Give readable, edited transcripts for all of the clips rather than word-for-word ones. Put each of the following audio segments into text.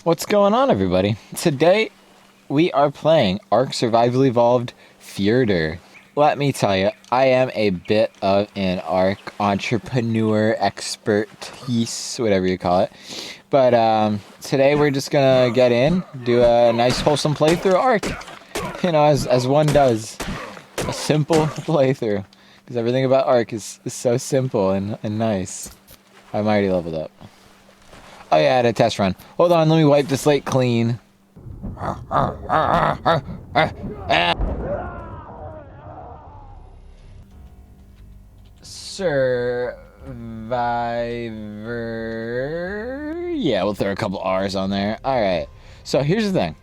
What's going on, everybody? Today we are playing ARK Survival Evolved Fjordur. Let me tell you, I am a bit of an ARK entrepreneur, expertise, whatever you call it. But today we're just gonna get in, do a nice wholesome playthrough of ARK. You know, as one does. A simple playthrough. Because everything about ARK is so simple and nice. I'm already leveled up. Oh yeah, I had a test run. Hold on, let me wipe the slate clean. Survivor. Yeah, we'll throw a couple R's on there. Alright, so here's the thing.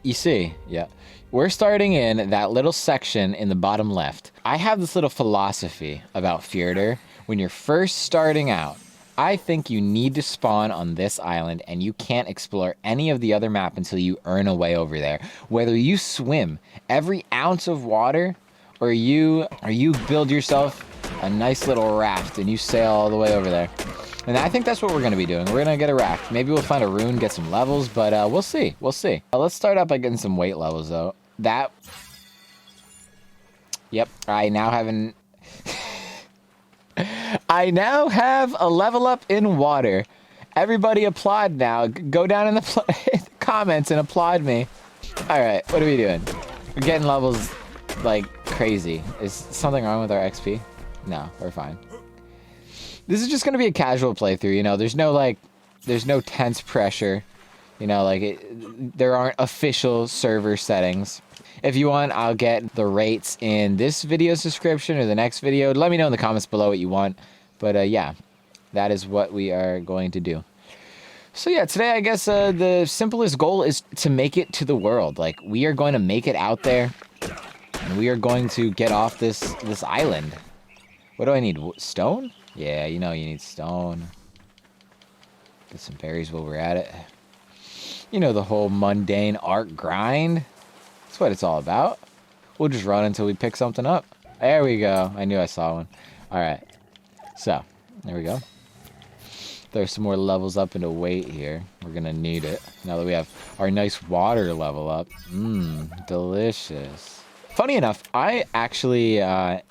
You see, yeah. We're starting in that little section in the bottom left. I have this little philosophy about Fjordur. When you're first starting out, I think you need to spawn on this island and you can't explore any of the other map until you earn a way over there. Whether you swim every ounce of water or you build yourself a nice little raft and you sail all the way over there. And I think that's what we're going to be doing. We're going to get a raft. Maybe we'll find a rune, get some levels, but we'll see. We'll see. Let's start out by getting some weight levels, though. Yep, I now have a level up in water. Everybody applaud now. Go down in the comments and applaud me. All right, what are we doing? We're getting levels like crazy. Is something wrong with our XP? No, we're fine. This is just going to be a casual playthrough, you know. There's no tense pressure. You know, there aren't official server settings. If you want, I'll get the rates in this video's description or the next video. Let me know in the comments below what you want. But yeah, that is what we are going to do. So yeah, today I guess the simplest goal is to make it to the world. Like, we are going to make it out there. And we are going to get off this island. What do I need? Stone? Yeah, you know you need stone. Get some berries while we're at it. You know, the whole mundane ARK grind. That's what it's all about. We'll just run until we pick something up. There we go. I knew I saw one. Alright. So, there we go. There's some more levels up into weight here. We're going to need it. Now that we have our nice water level up. Mmm, delicious. Funny enough, I actually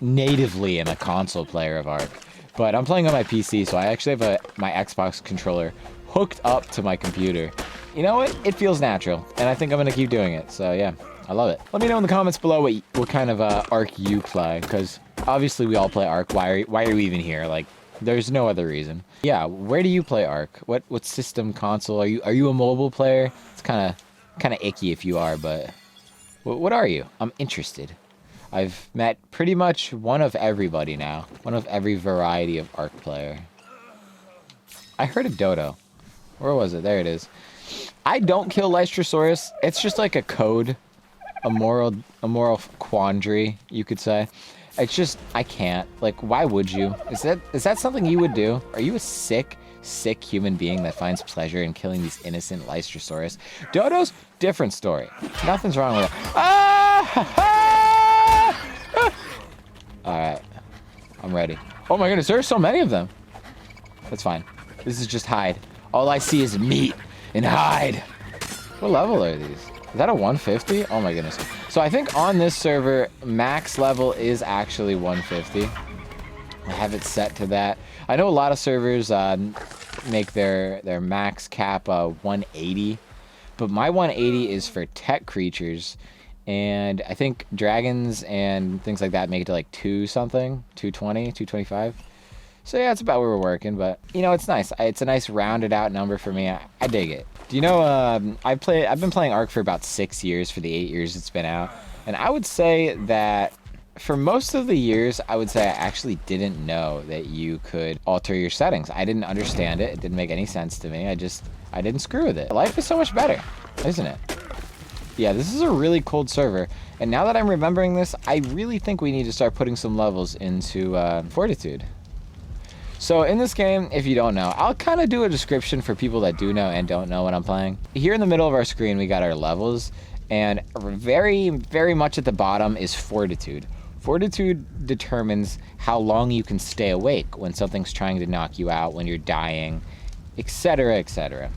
natively am a console player of ARK. But I'm playing on my PC, so I actually have my Xbox controller hooked up to my computer. You know what? It feels natural, and I think I'm going to keep doing it. So, yeah, I love it. Let me know in the comments below what kind of ARK you play, because obviously we all play ARK. Why are we even here? Like, there's no other reason. Yeah, where do you play ARK? What system, console? Are you a mobile player? It's kind of icky if you are, but what are you? I'm interested. I've met pretty much one of everybody now. One of every variety of ARK player. I heard a dodo. Where was it? There it is. I don't kill Lystrosaurus. It's just like a code. A moral quandary, you could say. It's just, I can't. Like, why would you? Is that something you would do? Are you a sick human being that finds pleasure in killing these innocent Lystrosaurus? Dodos? Different story. Nothing's wrong with it. Alright. I'm ready. Oh my goodness, there are so many of them. That's fine. This is just hide. All I see is meat and hide. What level are these? Is that a 150? Oh my goodness. So I think on this server, max level is actually 150. I have it set to that. I know a lot of servers make their max cap 180. But my 180 is for tech creatures. And I think dragons and things like that make it to like 2-something, 220, 225. So yeah, it's about where we're working, but you know, it's nice. It's a nice rounded out number for me. I dig it. Do you know, I've been playing ARK for about 6 years for the 8 years it's been out. And I would say that for most of the years, I would say I actually didn't know that you could alter your settings. I didn't understand it. It didn't make any sense to me. I didn't screw with it. Life is so much better, isn't it? Yeah, this is a really cold server. And now that I'm remembering this, I really think we need to start putting some levels into Fortitude. So in this game, if you don't know, I'll kind of do a description for people that do know and don't know what I'm playing. Here in the middle of our screen, we got our levels. And very, very much at the bottom is fortitude. Fortitude determines how long you can stay awake when something's trying to knock you out, when you're dying, etc., etc.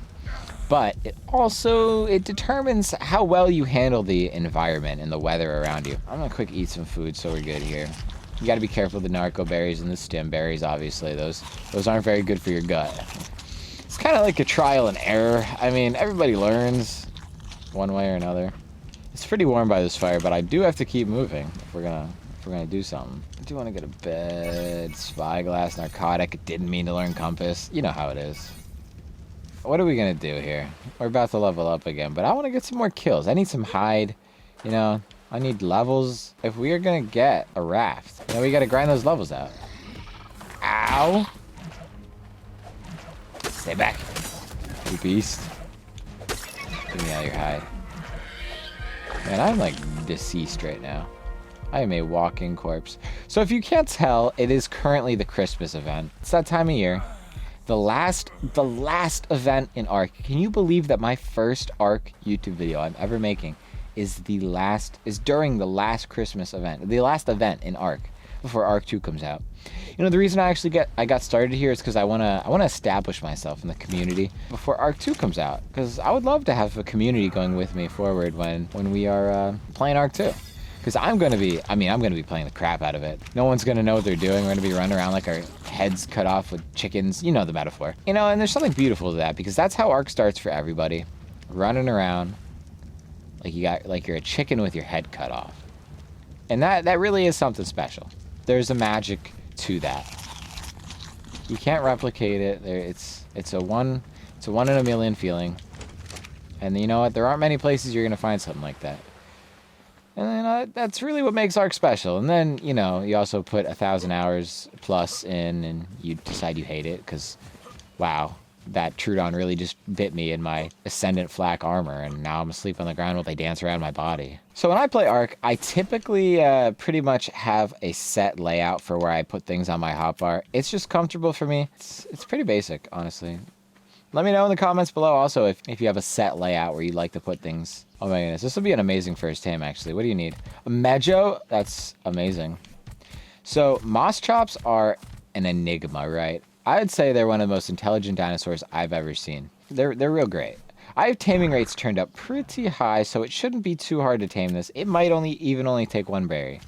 But it determines how well you handle the environment and the weather around you. I'm gonna quick eat some food so we're good here. You gotta be careful of the narco berries and the stem berries, obviously. Those aren't very good for your gut. It's kind of like a trial and error. I mean, everybody learns one way or another. It's pretty warm by this fire, but I do have to keep moving if we're gonna do something. I do want to go to bed. Spyglass, narcotic. Didn't mean to learn compass. You know how it is. What are we gonna do here? We're about to level up again, but I want to get some more kills. I need some hide. You know, I need levels. If we are gonna get a raft, then we gotta grind those levels out. Ow! Stay back, you beast. Get me out of your hide. Man, I'm like deceased right now. I am a walking corpse. So if you can't tell, it is currently the Christmas event. It's that time of year. The last event in ARK. Can you believe that my first ARK YouTube video I'm ever making is during the last Christmas event, the last event in ARK before ARK 2 comes out. You know, the reason I got started here is because I wanna establish myself in the community before ARK 2 comes out. Because I would love to have a community going with me forward when we are playing ARK 2. Because I'm gonna be playing the crap out of it. No one's gonna know what they're doing. We're gonna be running around like our heads cut off with chickens. You know the metaphor. You know, and there's something beautiful to that because that's how ARK starts for everybody. Running around like you're a chicken with your head cut off. And that really is something special. There's a magic to that. You can't replicate it. It's a one in a million feeling. And you know what? There aren't many places you're gonna find something like that. And then that's really what makes ARK special. And then, you know, you also put 1,000 hours plus in and you decide you hate it because, wow, that Trudon really just bit me in my Ascendant flak armor and now I'm asleep on the ground while they dance around my body. So when I play ARK, I typically pretty much have a set layout for where I put things on my hotbar. It's just comfortable for me. It's pretty basic, honestly. Let me know in the comments below also if you have a set layout where you like to put things. Oh my goodness, this will be an amazing first tame actually. What do you need? A Mejo? That's amazing. So moss chops are an enigma, right? I'd say they're one of the most intelligent dinosaurs I've ever seen. They're real great. I have taming rates turned up pretty high, so it shouldn't be too hard to tame this. It might only take one berry.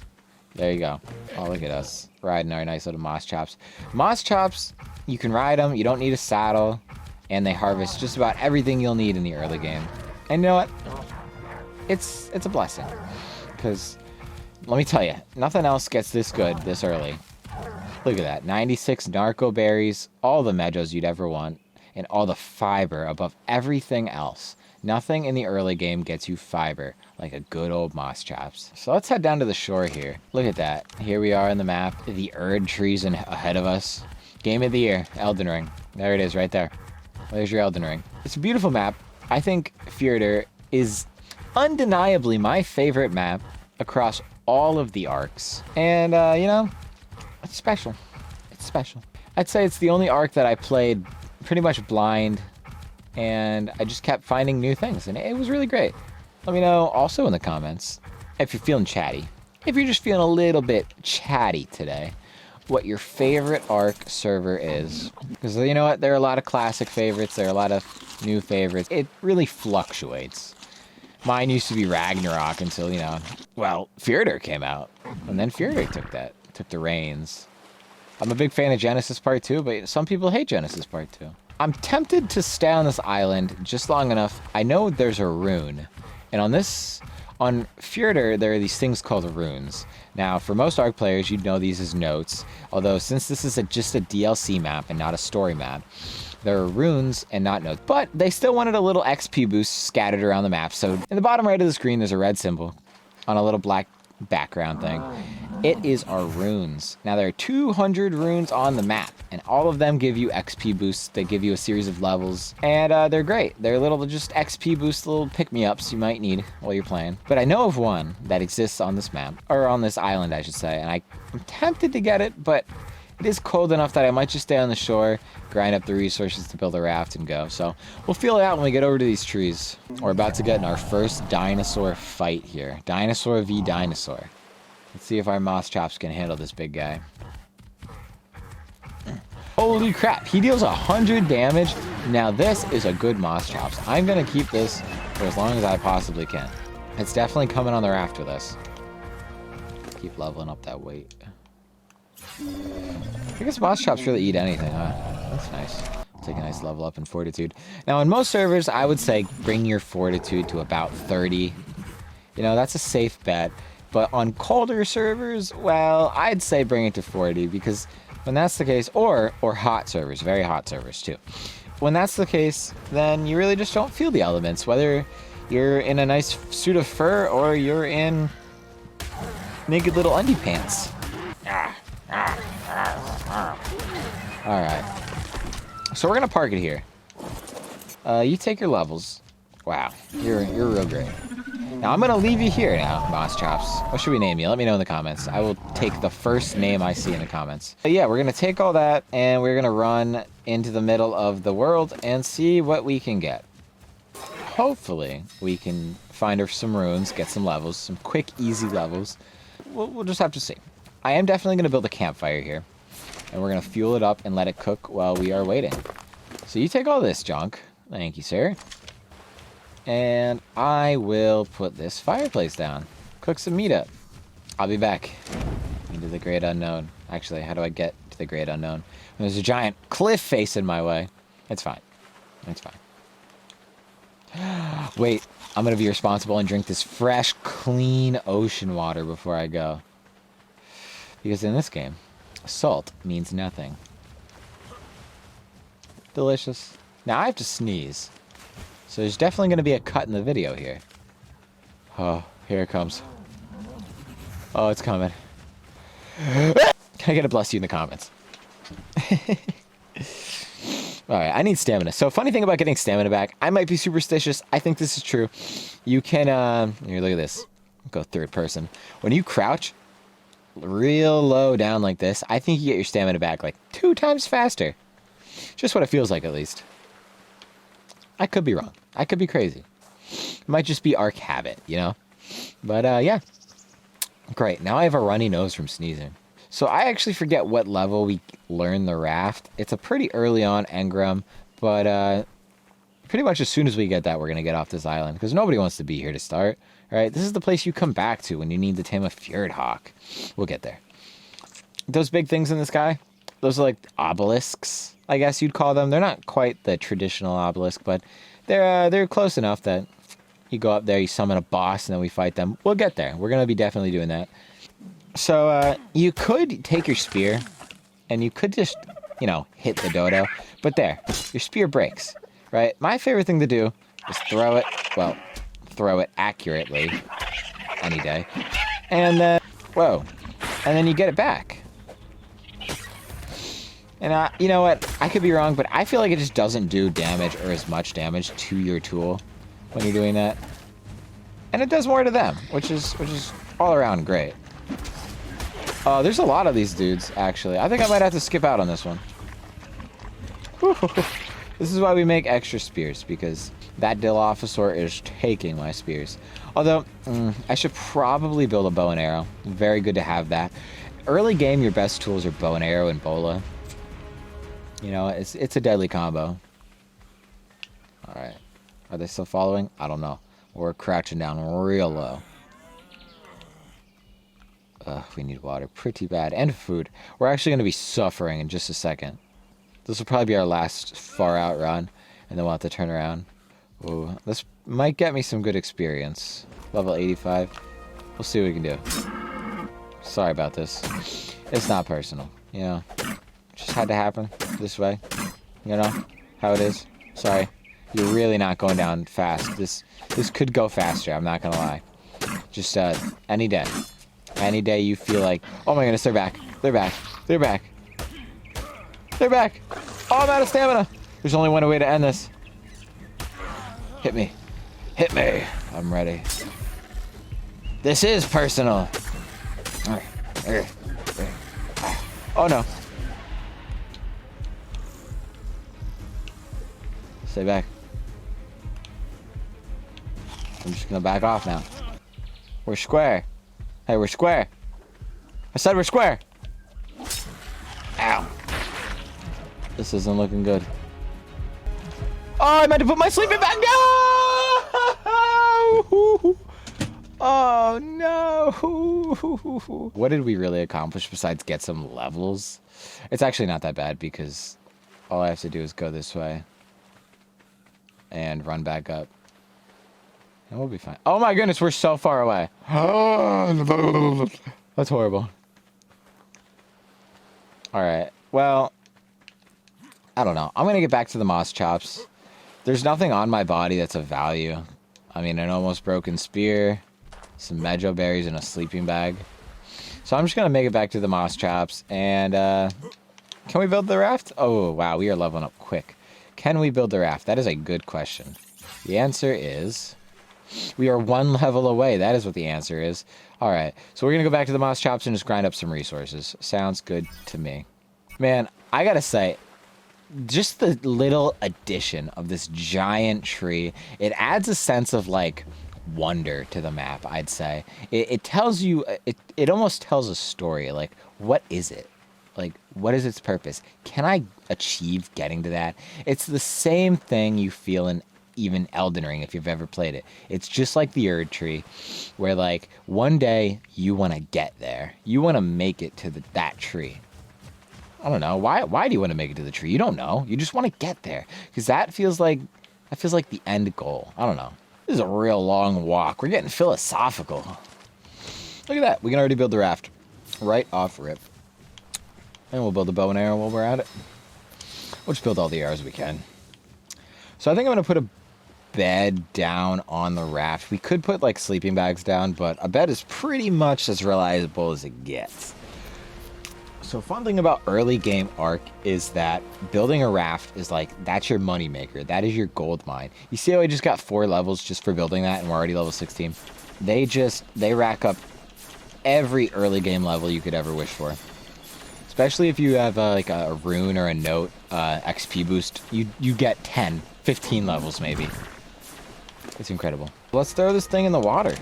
There you go. Oh, look at us riding our nice little moss chops. Moss chops, you can ride them. You don't need a saddle. And they harvest just about everything you'll need in the early game. And you know what? It's a blessing. Because, let me tell you, nothing else gets this good this early. Look at that. 96 narco berries, all the Mejos you'd ever want, and all the fiber above everything else. Nothing in the early game gets you fiber like a good old moss chops. So let's head down to the shore here. Look at that. Here we are on the map. The Erd trees ahead of us. Game of the year, Elden Ring. There it is right there. There's your Elden Ring. It's a beautiful map. I think Fjordur is undeniably my favorite map across all of the ARKs. And, you know, it's special. It's special. I'd say it's the only ARK that I played pretty much blind, and I just kept finding new things, and it was really great. Let me know also in the comments if you're feeling chatty. If you're just feeling a little bit chatty today, what your favorite ARK server is. Because you know what, there are a lot of classic favorites, there are a lot of new favorites. It really fluctuates. Mine used to be Ragnarok until, you know, well, Fjordur came out. And then Fjordur took the reins. I'm a big fan of Genesis Part 2, but some people hate Genesis Part 2. I'm tempted to stay on this island just long enough. I know there's a rune. And on Fjordur, there are these things called runes. Now, for most ARK players, you'd know these as notes. Although, since this is just a DLC map and not a story map, there are runes and not notes. But they still wanted a little XP boost scattered around the map. So, in the bottom right of the screen, there's a red symbol on a little black background thing. It is our runes. Now, there are 200 runes on the map, and all of them give you XP boosts. They give you a series of levels, and they're great. They're little just XP boosts, little pick-me-ups you might need while you're playing. But I know of one that exists on this map, or on this island, I should say, and I'm tempted to get it, but it is cold enough that I might just stay on the shore, grind up the resources to build a raft and go. So we'll feel it out when we get over to these trees. We're about to get in our first dinosaur fight here. Dinosaur v dinosaur. Let's see if our moss chops can handle this big guy. Holy crap, he deals 100 damage. Now this is a good moss chops. I'm gonna keep this for as long as I possibly can. It's definitely coming on the raft with us. Keep leveling up that weight. I guess moss chops really eat anything, huh? That's nice. Take a nice level up in fortitude. Now in most servers, I would say bring your fortitude to about 30. You know, that's a safe bet. But on colder servers, well, I'd say bring it to 40 because when that's the case, or hot servers, very hot servers too. When that's the case, then you really just don't feel the elements, whether you're in a nice suit of fur or you're in naked little undie pants. All right. So we're gonna park it here. You take your levels. Wow, you're real great. Now I'm gonna leave you here now, Moss Chops. What should we name you? Let me know in the comments. I will take the first name I see in the comments. But yeah, we're gonna take all that and we're gonna run into the middle of the world and see what we can get. Hopefully we can find some runes, get some levels, some quick, easy levels. We'll just have to see. I am definitely gonna build a campfire here and we're gonna fuel it up and let it cook while we are waiting. So you take all this junk. Thank you, sir. And I will put this fireplace down. Cook some meat up. I'll be back into the great unknown. Actually, how do I get to the great unknown? There's a giant cliff face in my way. It's fine. It's fine. Wait, I'm going to be responsible and drink this fresh, clean ocean water before I go. Because in this game, salt means nothing. Delicious. Now I have to sneeze. So there's definitely going to be a cut in the video here. Oh, here it comes. Oh, it's coming. Can I get a bless you in the comments? Alright, I need stamina. So funny thing about getting stamina back, I might be superstitious. I think this is true. You can, here, look at this. Go third person. When you crouch real low down like this, I think you get your stamina back like 2 times faster. Just what it feels like, at least. I could be wrong. I could be crazy. It might just be ARK habit, you know? But, yeah. Great. Now I have a runny nose from sneezing. So I actually forget what level we learn the raft. It's a pretty early on engram, but, pretty much as soon as we get that, we're going to get off this island. Because nobody wants to be here to start, right? This is the place you come back to when you need to tame a fjord hawk. We'll get there. Those big things in the sky, those are like obelisks, I guess you'd call them. They're not quite the traditional obelisk, but they're close enough that you go up there, you summon a boss, and then we fight them. We'll get there. We're going to be definitely doing that. So you could take your spear, and you could just, you know, hit the dodo. But there, your spear breaks, right? My favorite thing to do is throw it, well, throw it accurately any day. And then, whoa, and then you get it back. And you know what? I could be wrong, but I feel like it just doesn't do damage or as much damage to your tool when you're doing that. And it does more to them, which is all around great. There's a lot of these dudes, actually. I think I might have to skip out on this one. This is why we make extra spears, because that Dilophosaur is taking my spears. Although, I should probably build a bow and arrow. Very good to have that. Early game, your best tools are bow and arrow and bola. You know, it's a deadly combo. Alright. Are they still following? I don't know. We're crouching down real low. We need water pretty bad. And food. We're actually going to be suffering in just a second. This will probably be our last far out run. And then we'll have to turn around. Ooh, this might get me some good experience. Level 85. We'll see what we can do. Sorry about this. It's not personal. You know. Just had to happen this way. You know how it is. Sorry. You're really not going down fast. This could go faster. I'm not gonna lie. Just any day. Any day you feel like, oh my goodness, they're back. They're back. They're back. They're back. Oh, I'm out of stamina. There's only one way to end this. Hit me. Hit me. I'm ready. This is personal. Oh no. Stay back. I'm just gonna back off now. We're square. Hey, we're square. I said we're square. Ow. This isn't looking good. Oh, I meant to put my sleeping bag down! Oh, no. What did we really accomplish besides get some levels? It's actually not that bad because all I have to do is go this way and run back up. And we'll be fine. Oh my goodness, we're so far away. That's horrible. Alright, well, I don't know. I'm going to get back to the moss chops. There's nothing on my body that's of value. I mean, an almost broken spear, some mejo berries, and a sleeping bag. So I'm just going to make it back to the moss chops. And can we build the raft? Oh, wow, we are leveling up quick. Can we build the raft? That is a good question. The answer is... we are 1 level away. That is what the answer is. All right. So we're going to go back to the moss chops and just grind up some resources. Sounds good to me. Man, I got to say, just the little addition of this giant tree, it adds a sense of, like, wonder to the map, I'd say. It tells you, it almost tells a story. Like, what is it? Like, what is its purpose? Can I achieve getting to that? It's the same thing you feel in even Elden Ring, if you've ever played it. It's just like the Erd Tree, where, like, one day you want to get there. You want to make it to that tree. I don't know. Why do you want to make it to the tree? You don't know. You just want to get there. Because that feels like the end goal. I don't know. This is a real long walk. We're getting philosophical. Look at that. We can already build the raft. Right off rip. And we'll build a bow and arrow while we're at it. We'll just build all the arrows we can. So I think I'm going to put a bed down on the raft. We could put, like, sleeping bags down, but a bed is pretty much as reliable as it gets. So fun thing about early game ARK is that building a raft is, like, that's your money maker. That is your gold mine. You see how I just got 4 levels just for building that, and we're already level 16? They rack up every early game level you could ever wish for. Especially if you have like a rune or a note XP boost, you get 10, 15 levels maybe. It's incredible. Let's throw this thing in the water.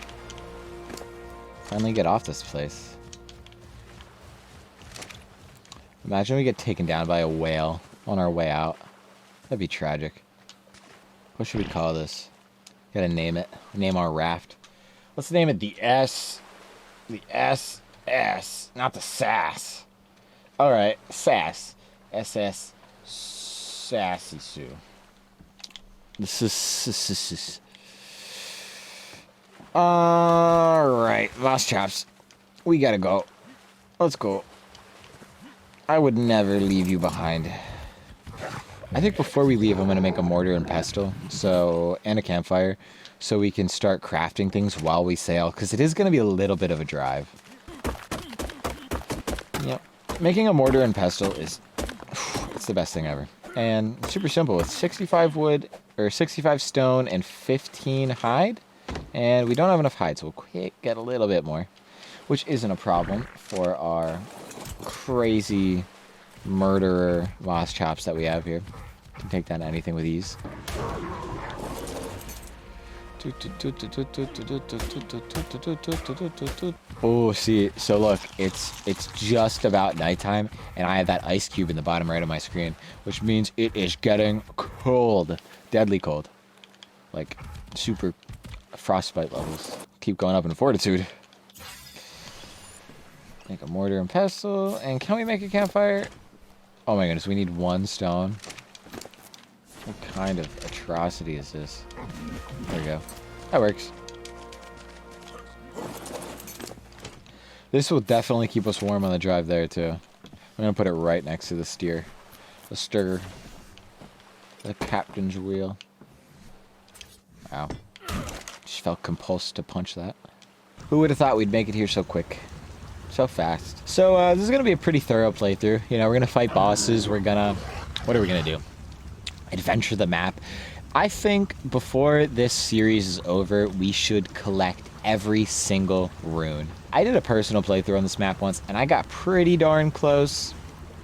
Finally get off this place. Imagine we get taken down by a whale on our way out. That'd be tragic. What should we call this? Gotta name it. Name our raft. Let's name it the SS. Not the SAS. Alright, SAS. SS. Sassy Sue. This is... Alright, moss chops. We gotta go. Let's go. I would never leave you behind. I think before we leave, I'm gonna make a mortar and pestle, and a campfire, so we can start crafting things while we sail, because it is gonna be a little bit of a drive. Yep. Making a mortar and pestle is... it's the best thing ever. And it's super simple. It's 65 wood, or 65 stone and 15 hide. And we don't have enough hide, so we'll get a little bit more. Which isn't a problem for our crazy murderer moss chops that we have here. Can take down anything with ease. Oh, see, so look, it's just about nighttime, and I have that ice cube in the bottom right of my screen, which means it is getting cold, deadly cold, like super frostbite levels. Keep going up in fortitude. Make a mortar and pestle, and can we make a campfire? Oh my goodness, we need 1 stone. What kind of atrocity is this? There we go. That works. This will definitely keep us warm on the drive there, too. I'm going to put it right next to the steer. The stir. The captain's wheel. Wow. Just felt compulsed to punch that. Who would have thought we'd make it here so quick? So fast. So, this is going to be a pretty thorough playthrough. You know, we're going to fight bosses. We're going to... what are we going to do? Adventure the map. I think before this series is over, we should collect every single rune. I did a personal playthrough on this map once, and I got pretty darn close,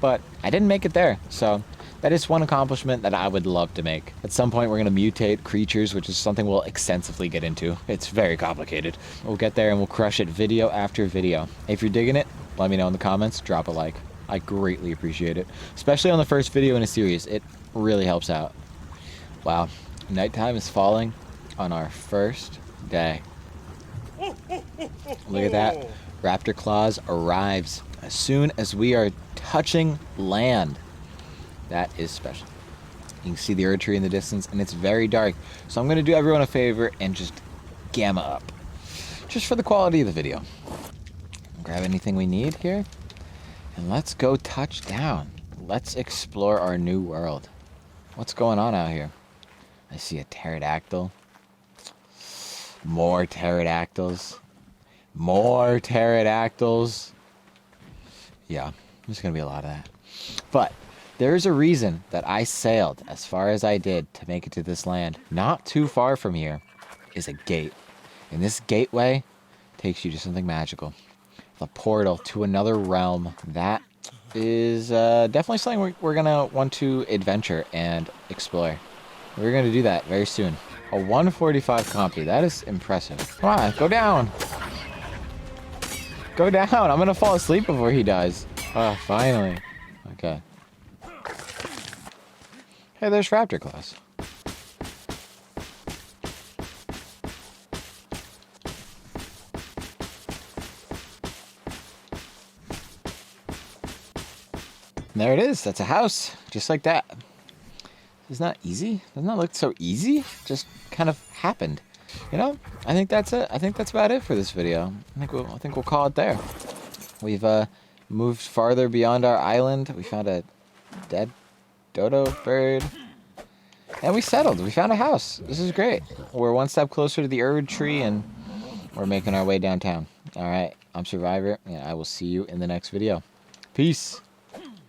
but I didn't make it there. So That is one accomplishment that I would love to make. At some point, we're going to mutate creatures, which is something we'll extensively get into. It's very complicated. We'll get there and we'll crush it video after video. If you're digging it, let me know in the comments. Drop a like. I greatly appreciate it. Especially on the first video in a series. It really helps out. Wow. Nighttime is falling on our first day. Look at that. Raptor Claws arrives as soon as we are touching land. That is special. You can see the Erd tree in the distance, and it's very dark. So I'm going to do everyone a favor and just gamma up. Just for the quality of the video. Grab anything we need here. And let's go touch down. Let's explore our new world. What's going on out here? I see a pterodactyl. More pterodactyls. More pterodactyls. Yeah, there's going to be a lot of that. But there's a reason that I sailed as far as I did to make it to this land. Not too far from here is a gate. And this gateway takes you to something magical. The portal to another realm. That is definitely something we're going to want to adventure and explore. We're going to do that very soon. A 145 compy. That is impressive. Come on, go down. Go down. I'm going to fall asleep before he dies. Oh, finally. Okay. Hey, there's Raptor Claws. And there it is. That's a house. Just like that. Isn't that easy? Doesn't that look so easy? Just kind of happened. You know, I think that's it. I think that's about it for this video. I think we'll call it there. We've moved farther beyond our island. We found a dead dodo bird. And we settled. We found a house. This is great. We're one step closer to the Erd tree, and we're making our way downtown. All right. I'm Survivor, and I will see you in the next video. Peace.